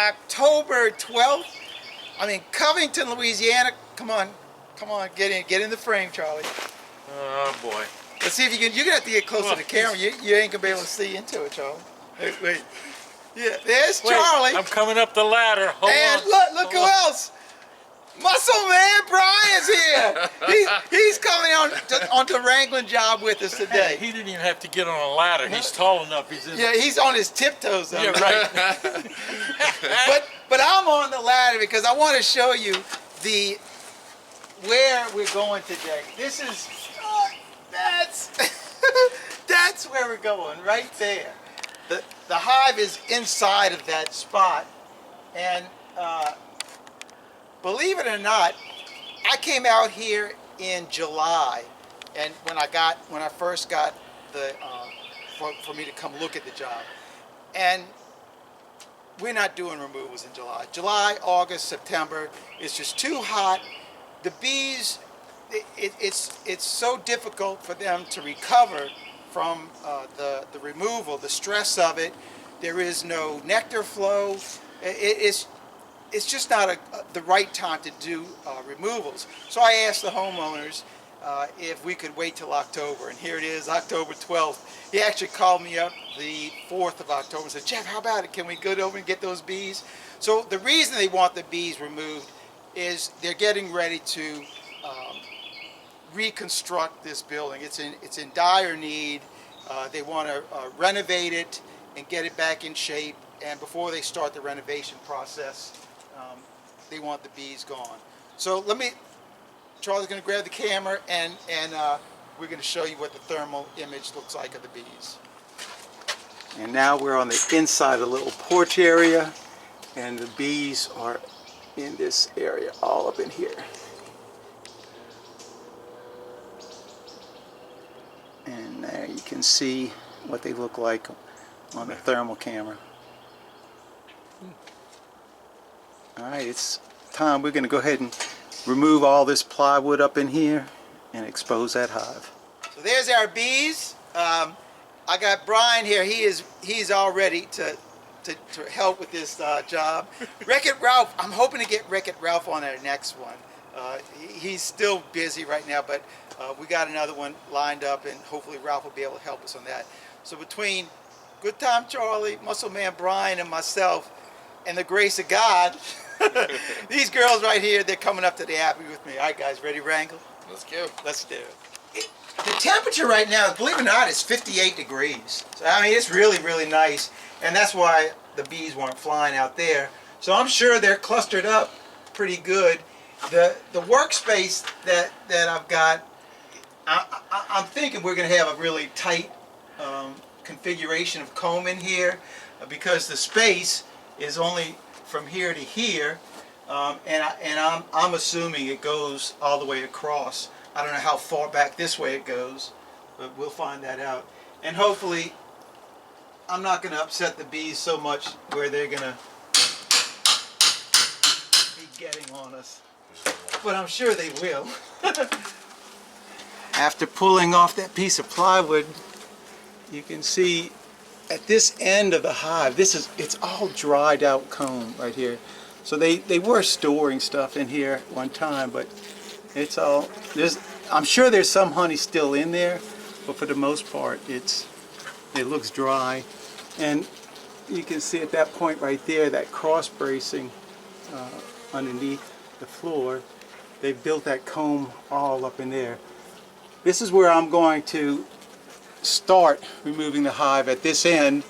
October 12th. I'm in Covington, Louisiana. Come on, get in the frame, Charlie. Oh boy. Let's see if you can. You're gonna have to get closer to the camera. You ain't gonna be able to see into it, Charlie. Wait. Yeah, there's Charlie. I'm coming up the ladder. Hold and on. look who else. Muscle Man Bryan's here. He's coming on the wrangling job with us today. He didn't even have to get on a ladder. He's tall enough. He's on his tiptoes. Though. Yeah, right. but I'm on the ladder because I want to show you where we're going today. This is that's where we're going, right there. The hive is inside of that spot, and believe it or not, I came out here in July, and when I first got for me to come look at the job, and we're not doing removals in July. July, August, September, it's just too hot. The bees, it's so difficult for them to recover from the removal, the stress of it. There is no nectar flow. It's just not the right time to do removals. So I asked the homeowners if we could wait till October, and here it is, October 12th. He actually called me up the 4th of October and said, Jeff, how about it? Can we go over and get those bees? So the reason they want the bees removed is they're getting ready to reconstruct this building. It's in dire need. They want to renovate it and get it back in shape, and before they start the renovation process, they want the bees gone. So Charlie's going to grab the camera, and we're going to show you what the thermal image looks like of the bees. And now we're on the inside of the little porch area, and the bees are in this area, all up in here. And there you can see what they look like on the thermal camera. Alright, it's time. We're going to go ahead and remove all this plywood up in here and expose that hive. So there's our bees. I got Brian here. He's all ready to help with this job. Wreck-It Ralph, I'm hoping to get Wreck-It Ralph on our next one. He's still busy right now, but we got another one lined up, and hopefully Ralph will be able to help us on that. So between Good Time Charlie, Muscle Man Bryan, and myself, and the grace of God, these girls right here, they're coming up to the abbey with me. All right, guys, ready to wrangle? Let's go. Let's do it. The temperature right now, believe it or not, is 58 degrees. So, I mean, it's really, really nice. And that's why the bees weren't flying out there. So I'm sure they're clustered up pretty good. The workspace that I've got, I'm thinking we're going to have a really tight configuration of comb in here, because the space is only from here to here, and I'm assuming it goes all the way across. I don't know how far back this way it goes, but we'll find that out. And hopefully I'm not going to upset the bees so much where they're going to be getting on us, but I'm sure they will. After pulling off that piece of plywood, you can see at this end of the hive, it's all dried out comb right here. So they were storing stuff in here at one time, but it's all, I'm sure there's some honey still in there, but for the most part it looks dry. And you can see at that point right there, that cross bracing underneath the floor, they built that comb all up in there. This is where I'm going to start removing the hive at this end,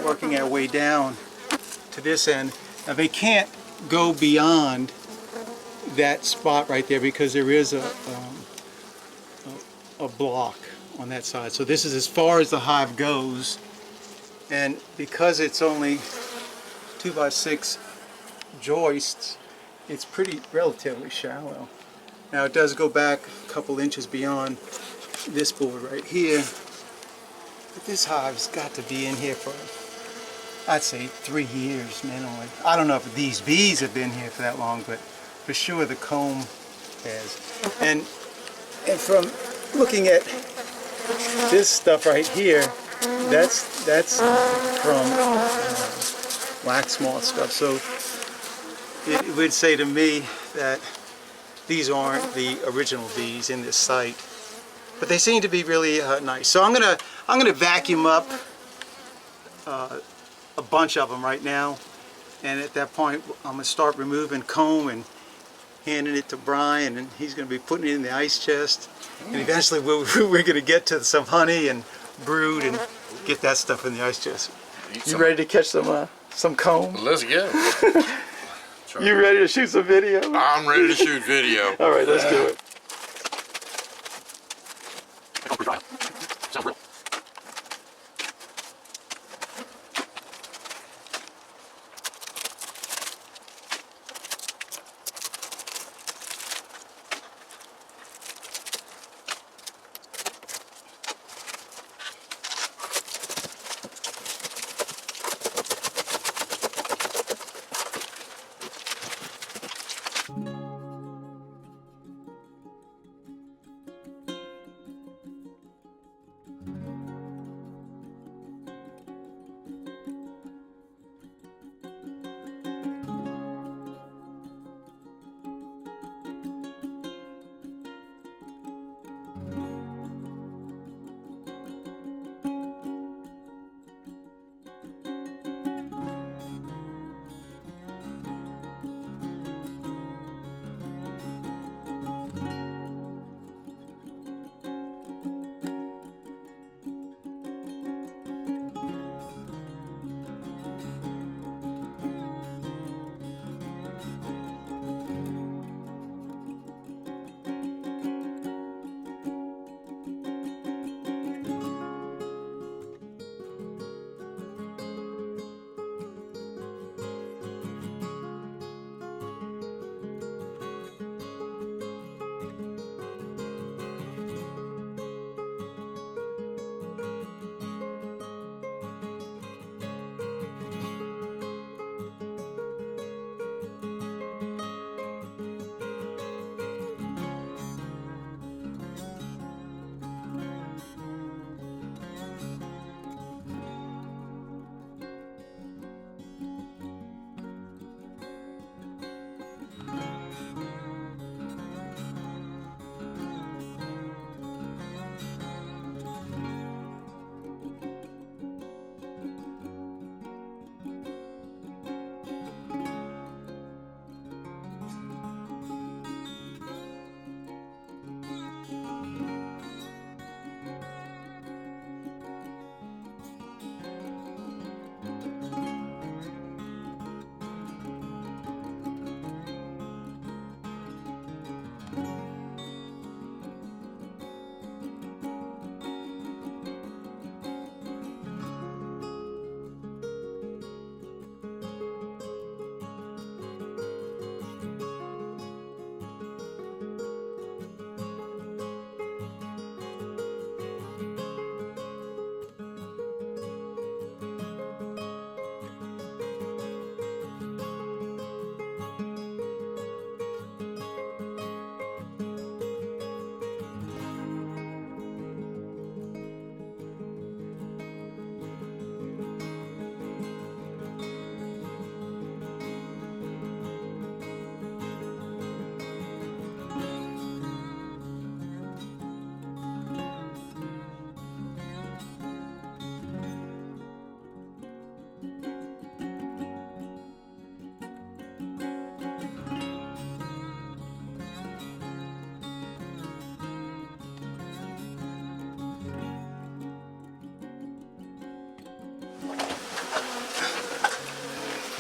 working our way down to this end. Now they can't go beyond that spot right there because there is a block on that side. So this is as far as the hive goes, and because it's only 2x6 joists, it's relatively shallow. Now it does go back a couple inches beyond this board right here, but this hive's got to be in here for, I'd say, 3 years minimally. I don't know if these bees have been here for that long, but for sure the comb has. And from looking at this stuff right here, that's from wax moth stuff. So it would say to me that these aren't the original bees in this site, but they seem to be really nice. So I'm gonna vacuum up a bunch of them right now, and at that point I'm gonna start removing comb and handing it to Brian, and he's gonna be putting it in the ice chest, and eventually we're gonna get to some honey and brood and get that stuff in the ice chest. You ready to catch some comb? Let's go. You ready to shoot some video? I'm ready to shoot video. All right, let's do it.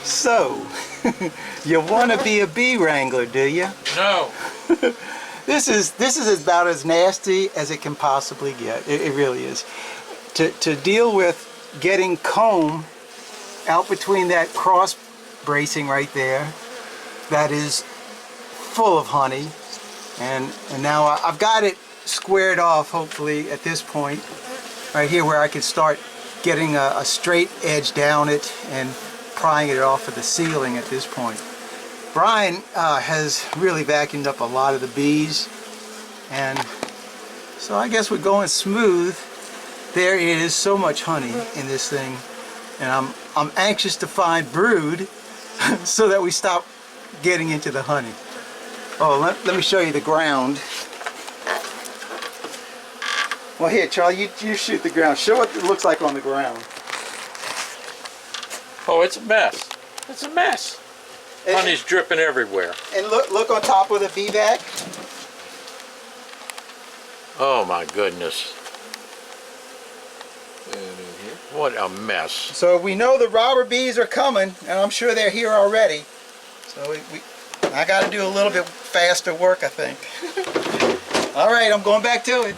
So, you want to be a bee wrangler, do you? No. This is about as nasty as it can possibly get. It really is. To deal with getting comb out between that cross bracing right there, that is full of honey, and now I've got it squared off, hopefully, at this point, right here, where I can start getting a straight edge down it and prying it off of the ceiling at this point. Brian has really vacuumed up a lot of the bees, and so I guess we're going smooth. There is so much honey in this thing. and I'm anxious to find brood so that we stop getting into the honey. Oh, let me show you the ground. Well, here, Charlie, you shoot the ground. Show what it looks like on the ground. Oh, it's a mess. It's a mess. Honey's dripping everywhere. And look on top of the bee bag. Oh my goodness. What a mess. So we know the robber bees are coming, and I'm sure they're here already. So I got to do a little bit faster work, I think. All right, I'm going back to it.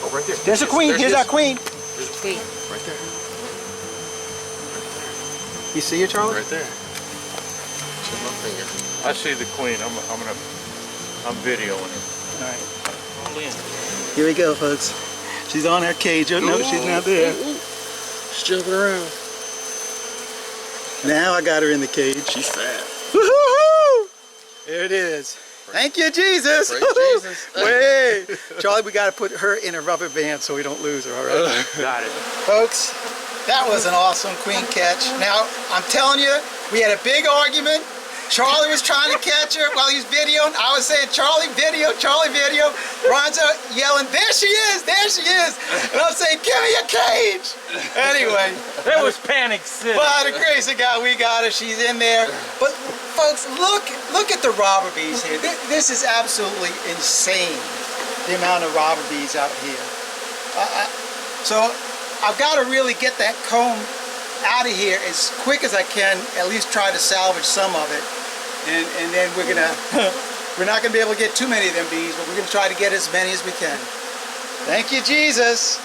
Oh, right there. There's a queen. There she Here's is. our queen. There's a queen. Right there. You see her, Charlie? Right there. It's in my finger. I see the queen. I'm videoing her. All right. All in. Here we go, folks. She's on her cage. Oh, no, she's not there. She's jumping around. Now I got her in the cage. She's fat. Woo-hoo-hoo! There it is. Thank you, Jesus. Praise Jesus. Way. Charlie, we got to put her in a rubber band so we don't lose her, all right? Got it. Folks, that was an awesome queen catch. Now, I'm telling you, we had a big argument. Charlie was trying to catch her while he was videoing. I was saying, Charlie, video, Charlie, video. Ron's yelling, there she is, there she is. And I'm saying, give me a cage. Anyway. That was Panic City. By the grace of God, we got her. She's in there. But folks, look at the robber bees here. This is absolutely insane, the amount of robber bees out here. So I've got to really get that comb out of here as quick as I can, at least try to salvage some of it. And then we're not gonna be able to get too many of them bees, but we're gonna try to get as many as we can. Thank you, Jesus.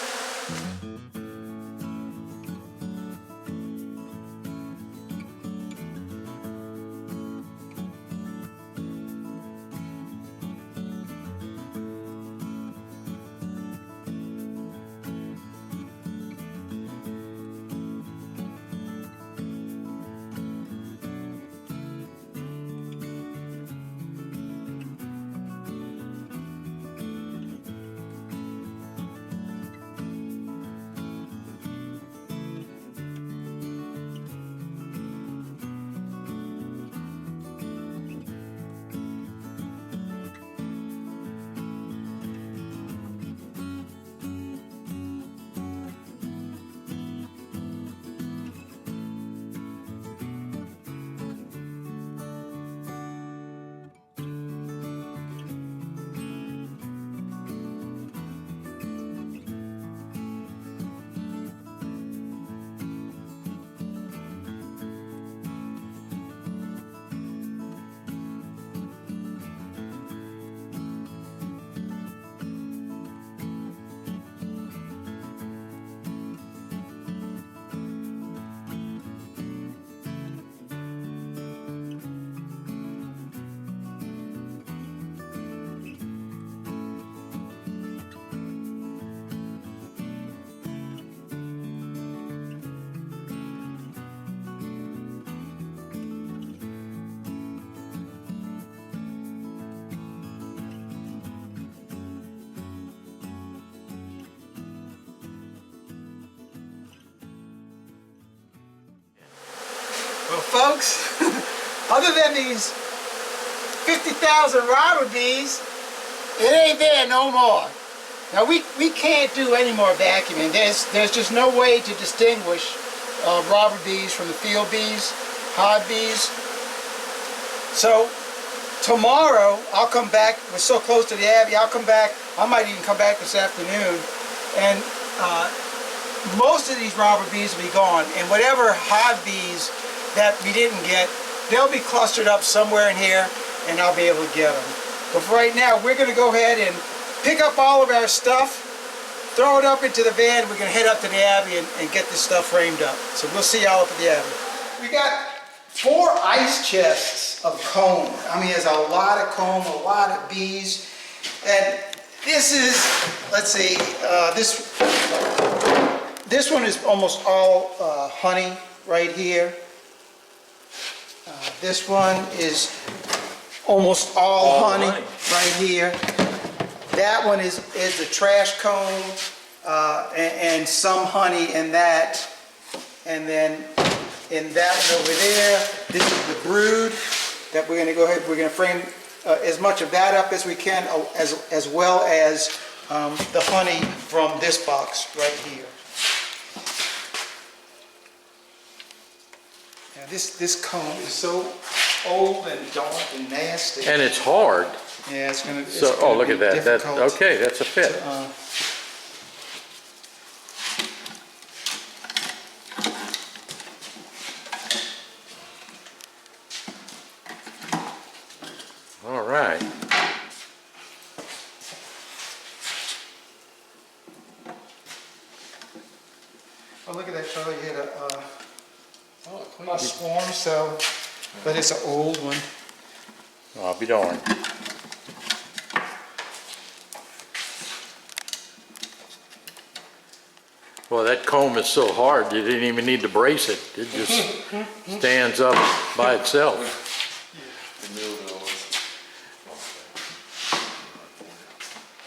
Well, folks, other than these 50,000 robber bees, it ain't there no more. Now we can't do any more vacuuming. There's just no way to distinguish robber bees from the field bees, hive bees. So tomorrow I'll come back. We're so close to the Abbey. I'll come back. I might even come back this afternoon, and most of these robber bees will be gone. And whatever hive bees that we didn't get, they'll be clustered up somewhere in here, and I'll be able to get them. But for right now, we're going to go ahead and pick up all of our stuff, throw it up into the van. We're going to head up to the Abbey and get this stuff framed up. So we'll see y'all up at the Abbey. We got 4 ice chests of comb. I mean, there's a lot of comb, a lot of bees. And this is, let's see, this one is almost all honey right here. This one is almost all honey right here. That one is the trash comb and some honey in that. And then in that one over there, this is the brood that we're going to go ahead, we're going to frame as much of that up as we can, as well as the honey from this box right here. Now this comb is so old and dark and nasty. And it's hard. Yeah, it's gonna. So, oh, look at that. That's difficult okay. That's a fit. to, All right. Charlie had Oh, a swarm, so, but it's an old one. I'll be darned. Well, that comb is so hard, you didn't even need to brace it. It just stands up by itself.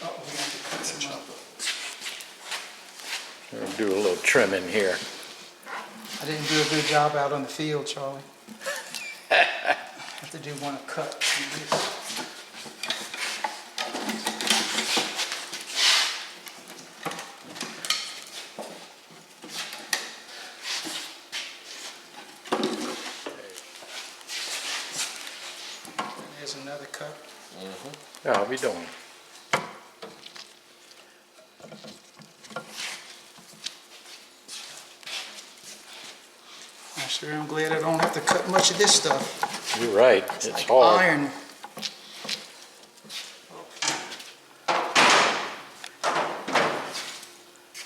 Oh, we have to cut some up. I'll do a little trimming here. I didn't do a good job out on the field, Charlie. I have to do one cut. There's another cut. Yeah, I'll be darned. I sure am glad I don't have to cut much of this stuff. You're right, it's Like hard. iron.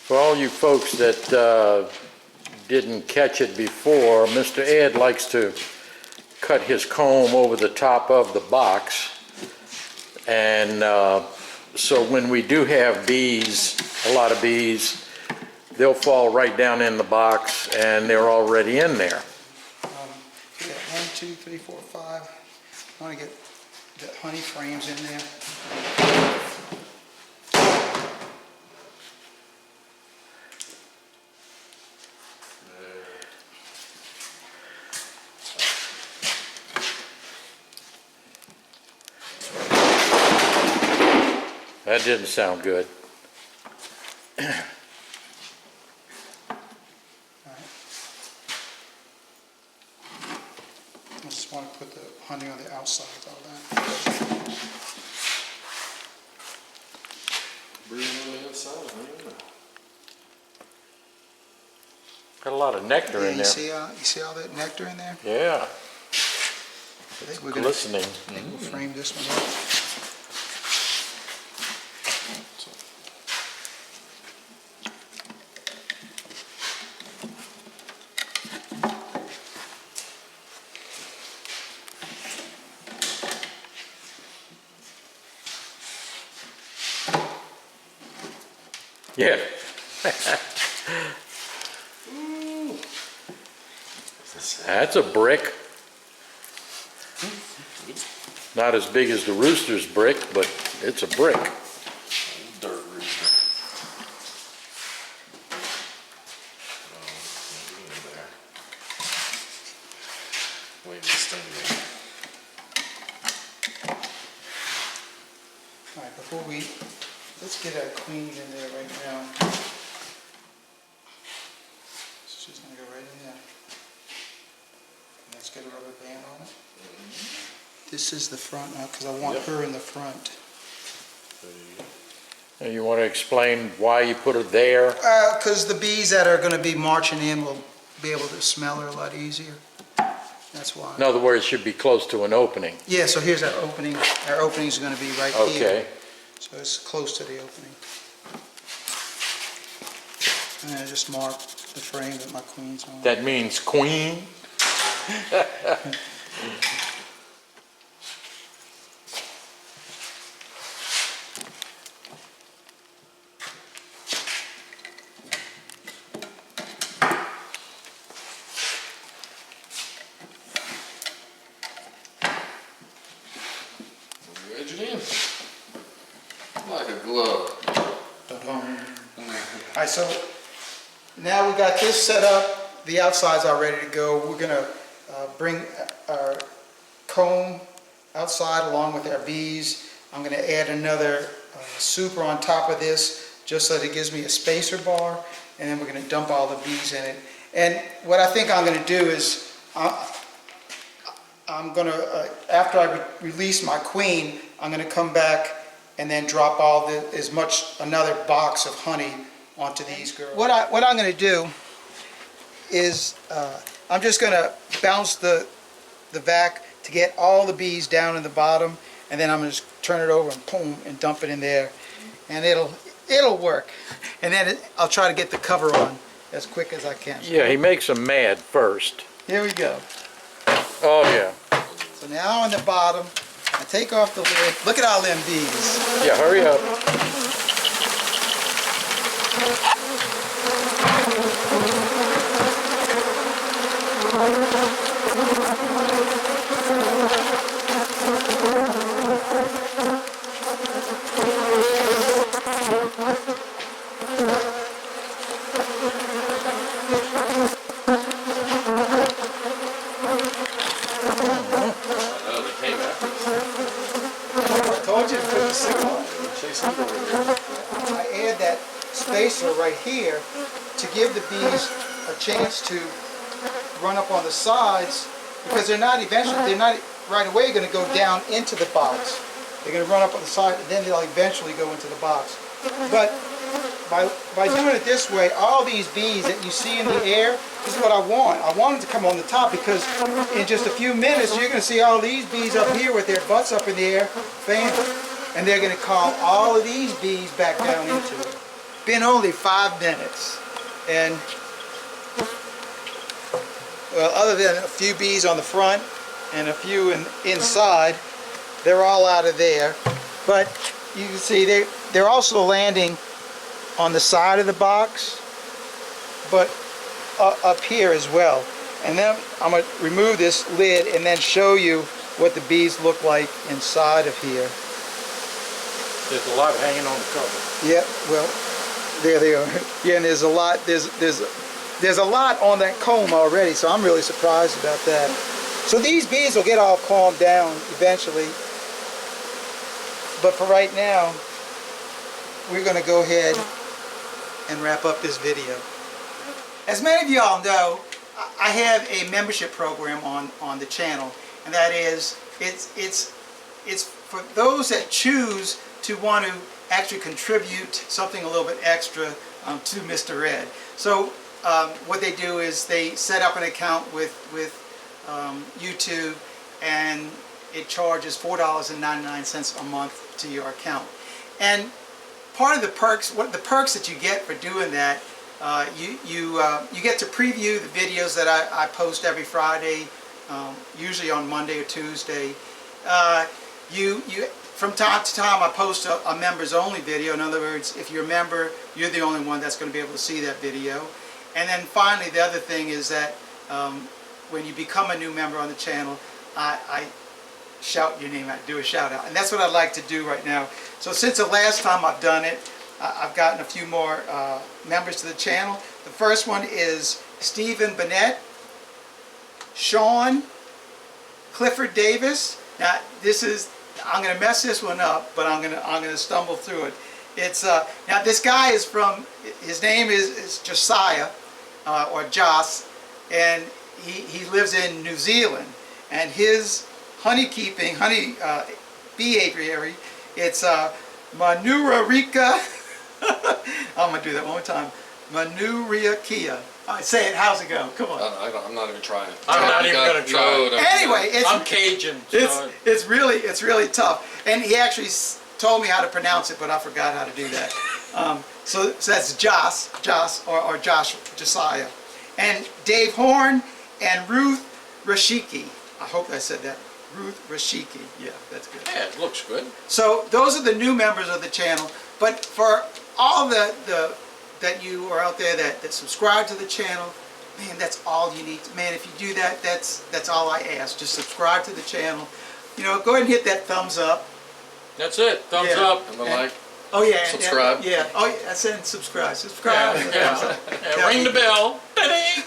For all you folks that didn't catch it before, Mr. Ed likes to cut his comb over the top of the box. And so when we do have bees, a lot of bees, they'll fall right down in the box and they're already in there. Yeah, 1, 2, 3, 4, 5. I want to get the honey frames in there. That didn't sound good. Alright. I just want to put the honey on the outside of all that. Breathe on the inside, man. Got a lot of nectar Yeah, in you there. see all that nectar in there? Yeah, I think we're gonna glistening. we'll frame this one up. Yeah. That's a brick. Not as big as the rooster's brick, but it's a brick. Dirt rooster. Wait, this thing. All right, before we, let's get our queen in there right now. So she's gonna go right in there. And let's get a rubber band on it. This is the front now, because I want Yep. her in the front. And you want to explain why you put her there? Because the bees that are gonna be marching in will be able to smell her a lot easier. That's why. In other words, should be close to an opening. Yeah, so here's our opening. Our opening is gonna be right here. Okay. So it's close to the opening. And I just mark the frame that my queen's on. That means queen? Wedge it in. Like a glove. All right, so now we got this set up. The outside's all ready to go. We're gonna bring our comb outside along with our bees. I'm gonna add another super on top of this just so that it gives me a spacer bar, and then we're gonna dump all the bees in it. And what I think I'm gonna do is I'm gonna, after I release my queen, I'm gonna come back and then drop another box of honey onto these girls. What I'm gonna do is, I'm just gonna bounce the vac to get all the bees down in the bottom, and then I'm gonna just turn it over and boom, and dump it in there. And it'll work. And then I'll try to get the cover on as quick as I can. Yeah, he makes them mad first. Here we go. Oh, yeah. So now on the bottom, I take off the lid. Look at all them bees. Yeah, hurry up. I told you to put the signal on. I add that spacer right here to give the bees a chance to run up on the sides, because they're not right away going to go down into the box. They're going to run up on the side, and then they'll eventually go into the box. But by doing it this way, all these bees that you see in the air, this is what I want. I want them to come on the top, because in just a few minutes you're going to see all these bees up here with their butts up in the air, fanning. And they're going to call all of these bees back down into it. Been only 5 minutes. And, well, other than a few bees on the front and a few inside, they're all out of there. But you can see they're also landing on the side of the box, but up here as well. And then I'm going to remove this lid and then show you what the bees look like inside of here. There's a lot hanging on the cover. Yeah, well, there they are. Yeah, and there's a lot. There's a lot on that comb already, so I'm really surprised about that. So these bees will get all calmed down eventually. But for right now, we're going to go ahead and wrap up this video. As many of you all know, I have a membership program on the channel, and that is it's for those that choose to want to actually contribute something a little bit extra to Mr. Ed. So what they do is they set up an account with YouTube, and it charges $4.99 a month to your account. And part of the perks, the perks that you get for doing that, you get to preview the videos that I post every Friday, usually on Monday or Tuesday. From time to time I post a members only video. In other words, if you're a member, you're the only one that's going to be able to see that video. And then finally, the other thing is that when you become a new member on the channel, I shout your name out, do a shout out. And that's what I'd like to do right now. So since the last time I've done it, I've gotten a few more members to the channel. The first one is Stephen Bennett, Sean, Clifford Davis. Now I'm going to mess this one up, but I'm going to stumble through it. It's now this guy is from, his name is Josiah or Joss, and he lives in New Zealand, and his honey bee apiary, it's Manurarika. I'm going to do that one more time. Manurarika. All right, say it. How's it go? Come on. I'm not even trying. I'm not even going to try. Anyway, I'm Cajun. So it's really tough. And he actually told me how to pronounce it, but I forgot how to do that. So that's Joss or Josiah. And Dave Horn and Ruth Rashiki. I hope I said that. Ruth Rashiki. Yeah, that's good. yeah, it looks good. So those are the new members of the channel. But for all that you are out there that subscribe to the channel, man, that's all you need. Man, if you do that, that's all I ask. Just subscribe to the channel. You know, go ahead and hit that thumbs up. That's it. Thumbs Yeah. up. And the like. Oh yeah. Subscribe. Yeah. Oh yeah. I said subscribe. Subscribe. Yeah, ring the bell. Ta-ding!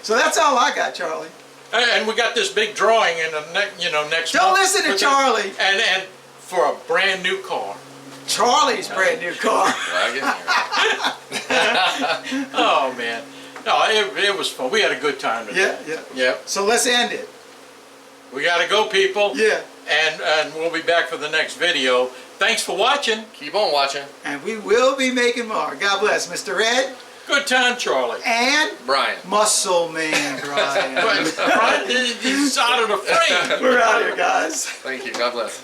So that's all I got, Charlie. And we got this big drawing in the next Don't month. listen to Charlie. And for a brand new car. Charlie's brand new car. Wagon here. Oh man. No, it was fun. We had a good time today. Yeah. Yep. So let's end it. We gotta go, people. Yeah. And we'll be back for the next video. Thanks for watching. Keep on watching. And we will be making more. God bless, Mr. Ed. Good time, Charlie. And Bryan. Muscle Man Bryan. Brian, he's out of the frame. We're out here, guys. Thank you. God bless.